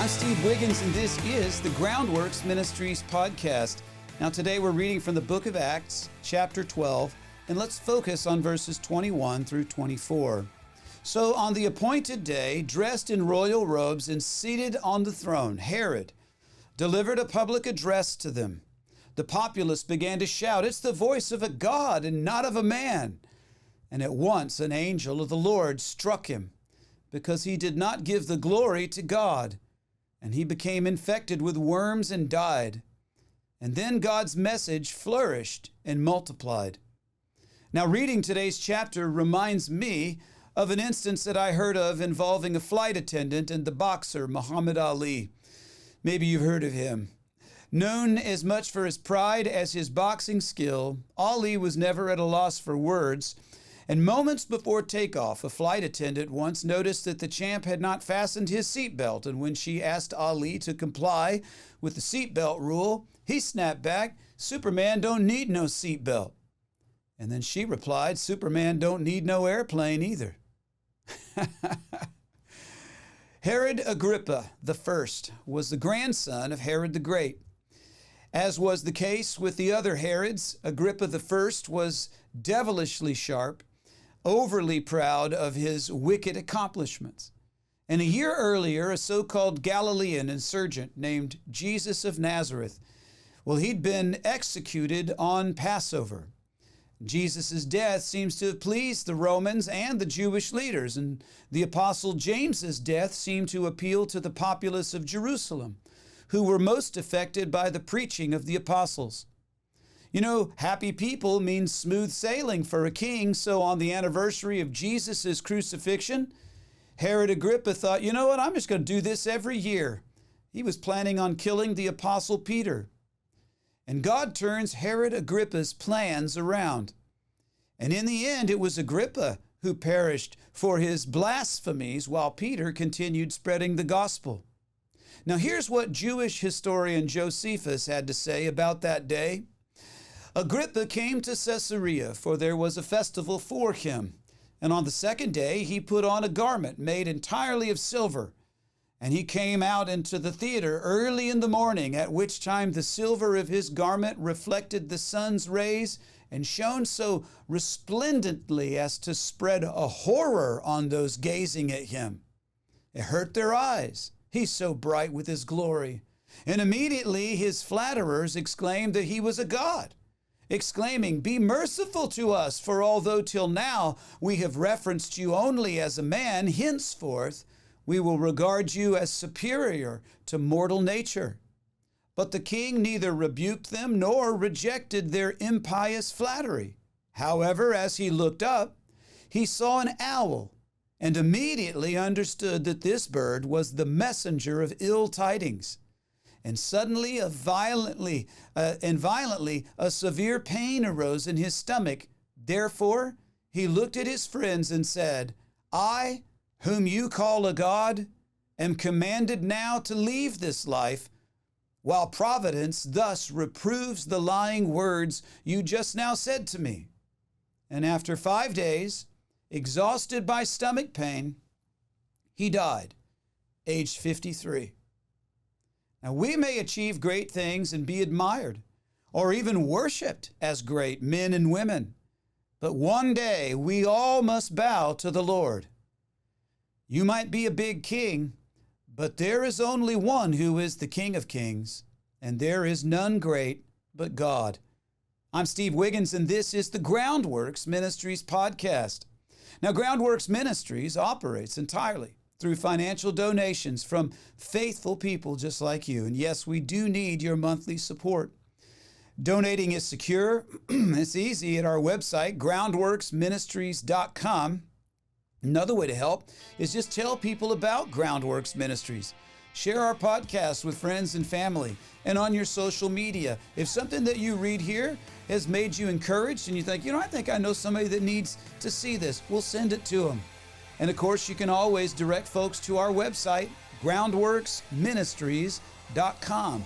I'm Steve Wiggins, and this is the Groundworks Ministries podcast. Now, today we're reading from the book of Acts, chapter 12, and let's focus on verses 21 through 24. So, on the appointed day, dressed in royal robes and seated on the throne, Herod delivered a public address to them. The populace began to shout, "It's the voice of a God and not of a man." And at once an angel of the Lord struck him, because he did not give the glory to God. And he became infected with worms and died. And then God's message flourished and multiplied. Now, reading today's chapter reminds me of an instance that I heard of involving a flight attendant and the boxer Muhammad Ali. Maybe you've heard of him. Known as much for his pride as his boxing skill, Ali was never at a loss for words. And moments before takeoff, a flight attendant once noticed that the champ had not fastened his seatbelt, and when she asked Ali to comply with the seatbelt rule, he snapped back, "Superman don't need no seatbelt." And then she replied, "Superman don't need no airplane either." Herod Agrippa I was the grandson of Herod the Great. As was the case with the other Herods, Agrippa I was devilishly sharp, overly proud of his wicked accomplishments. And a year earlier, a so-called Galilean insurgent named Jesus of Nazareth, he'd been executed on Passover. Jesus' death seems to have pleased the Romans and the Jewish leaders, and the Apostle James's death seemed to appeal to the populace of Jerusalem, who were most affected by the preaching of the apostles. You know, happy people means smooth sailing for a king, so on the anniversary of Jesus' crucifixion, Herod Agrippa thought, you know what, I'm just going to do this every year. He was planning on killing the apostle Peter. And God turns Herod Agrippa's plans around. And in the end, it was Agrippa who perished for his blasphemies while Peter continued spreading the gospel. Now here's what Jewish historian Josephus had to say about that day. Agrippa came to Caesarea, for there was a festival for him. And on the second day he put on a garment made entirely of silver. And he came out into the theater early in the morning, at which time the silver of his garment reflected the sun's rays and shone so resplendently as to spread a horror on those gazing at him. It hurt their eyes. He's so bright with his glory. And immediately his flatterers exclaimed that he was a god, exclaiming, "Be merciful to us, for although till now we have reverenced you only as a man, henceforth we will regard you as superior to mortal nature." But the king neither rebuked them nor rejected their impious flattery. However, as he looked up, he saw an owl, and immediately understood that this bird was the messenger of ill tidings. And suddenly, violently, a severe pain arose in his stomach. Therefore, he looked at his friends and said, "I, whom you call a god, am commanded now to leave this life, while Providence thus reproves the lying words you just now said to me." And after 5 days, exhausted by stomach pain, he died, aged 53. Now, we may achieve great things and be admired, or even worshiped as great men and women, but one day we all must bow to the Lord. You might be a big king, but there is only one who is the King of Kings, and there is none great but God. I'm Steve Wiggins, and this is the Groundworks Ministries podcast. Now, Groundworks Ministries operates entirely through financial donations from faithful people just like you. And yes, we do need your monthly support. Donating is secure. It's easy at our website, groundworksministries.com. Another way to help is just tell people about Groundworks Ministries. Share our podcast with friends and family and on your social media. If something that you read here has made you encouraged and you think, I think I know somebody that needs to see this, we'll send it to them. And of course, you can always direct folks to our website, groundworksministries.com.